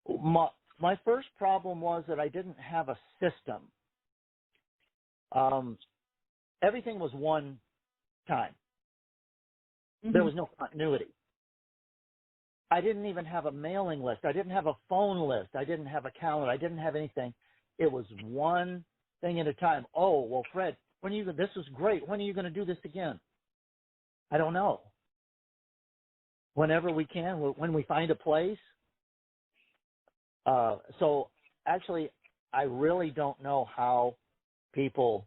My, my first problem was that I didn't have a system. Um, Everything was one time. There Hmm. was no continuity. I didn't even have a mailing list. I didn't have a phone list. I didn't have a calendar. I didn't have anything. It was one thing at a time. Oh, well, Fred, when are you? This was great. When are you going to do this again? I don't know. Whenever we can, when we find a place. So actually, I really don't know how people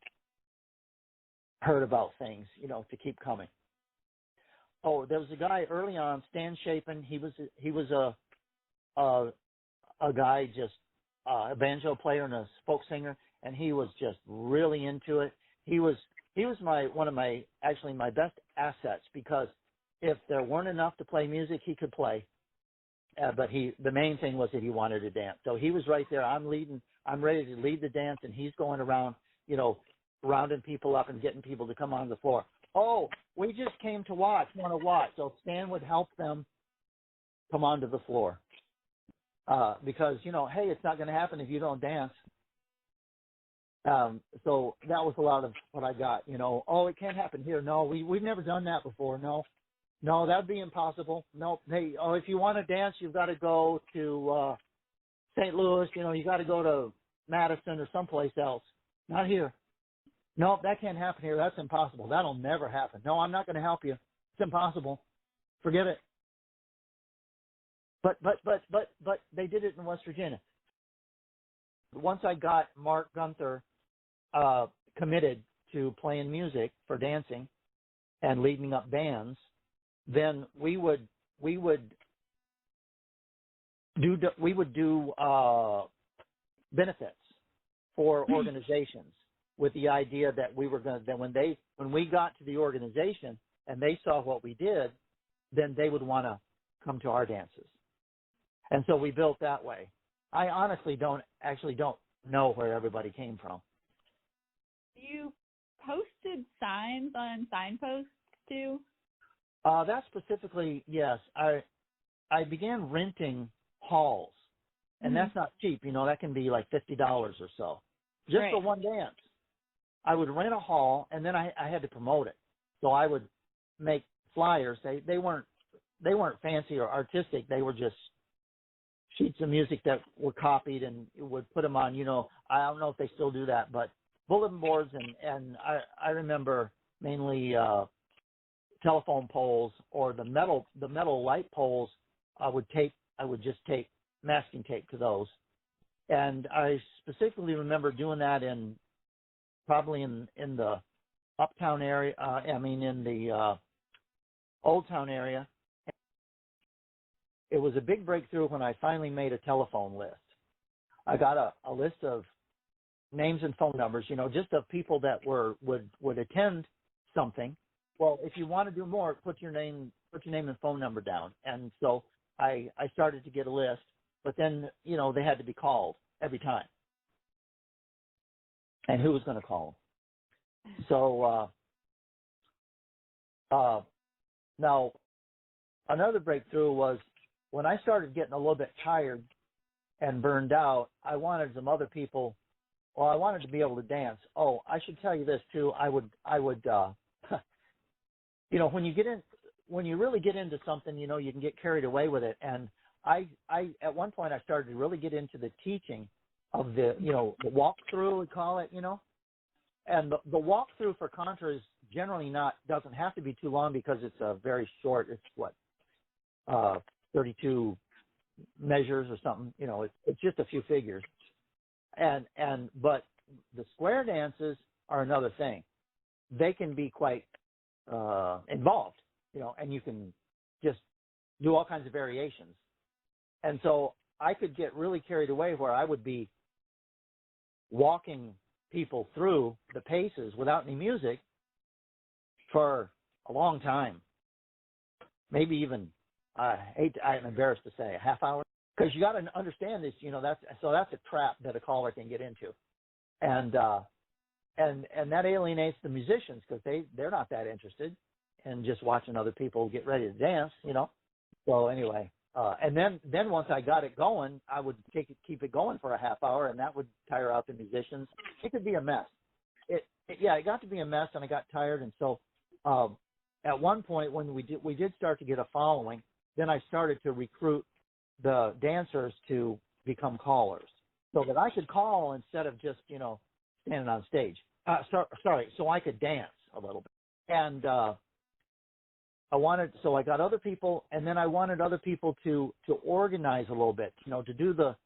heard about things, to keep coming. Oh, there was a guy early on, Stan Chapin. He was a a guy just a banjo player and a folk singer, and he was just really into it. He was my one of my actually my best assets because if there weren't enough to play music, he could play. But the main thing was that he wanted to dance. So he was right there. I'm leading. I'm ready to lead the dance, and he's going around, rounding people up and getting people to come on the floor. Oh, we just came to watch. Want to watch? So Stan would help them come onto the floor because hey, it's not going to happen if you don't dance. So that was a lot of what I got. Oh, it can't happen here. No, we've never done that before. No, that'd be impossible. No, hey, if you want to dance, you've got to go to St. Louis. You got to go to Madison or someplace else. Not here. No, that can't happen here. That's impossible. That'll never happen. No, I'm not going to help you. It's impossible. Forget it. But they did it in West Virginia. Once I got Mark Gunther committed to playing music for dancing and leading up bands, then we would do benefits for organizations with the idea that we were going to, that when we got to the organization and they saw what we did, then they would want to come to our dances. And so we built that way. I honestly don't know where everybody came from. You posted signs on signposts too? That specifically, yes. I began renting halls, and that's not cheap. That can be like $50 or so, just for one dance. I would rent a hall, and then I had to promote it. So I would make flyers. They weren't fancy or artistic. They were just sheets of music that were copied and would put them on. I don't know if they still do that, but bulletin boards and I remember mainly telephone poles or the metal light poles. I would just tape masking tape to those, and I specifically remember doing that probably in the uptown area. In the Old Town area. It was a big breakthrough when I finally made a telephone list. I got a list of names and phone numbers, just of people that would attend something. Well, if you want to do more, put your name and phone number down. And so I started to get a list, but then, they had to be called every time. And who was going to call them? So now another breakthrough was when I started getting a little bit tired and burned out, I wanted some other people. Well, I wanted to be able to dance. Oh, I should tell you this too. I would when you really get into something, you can get carried away with it. And I at one point I started to really get into the teaching of the walkthrough, we call it, and the walkthrough for contra is generally doesn't have to be too long because it's a very short. It's 32 measures or something. It's just a few figures. But the square dances are another thing. They can be quite involved, and you can just do all kinds of variations. And so I could get really carried away where I would be walking people through the paces without any music for a long time, maybe even I'm embarrassed to say a half hour, because you got to understand this. That's a trap that a caller can get into, and that alienates the musicians because they're not that interested in just watching other people get ready to dance. So anyway, And then once I got it going, I would keep it going for a half hour, and that would tire out the musicians. It could be a mess. It got to be a mess, and I got tired. And so at one point when we did start to get a following, then I started to recruit the dancers to become callers, so that I could call instead of just standing on stage. So I could dance a little bit. And so I got other people, and then I wanted other people to organize a little bit, to do the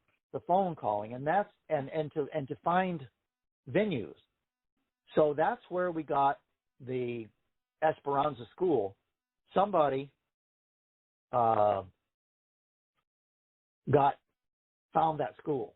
phone calling, and to find venues. So that's where we got the Esperanza School. Somebody found that school,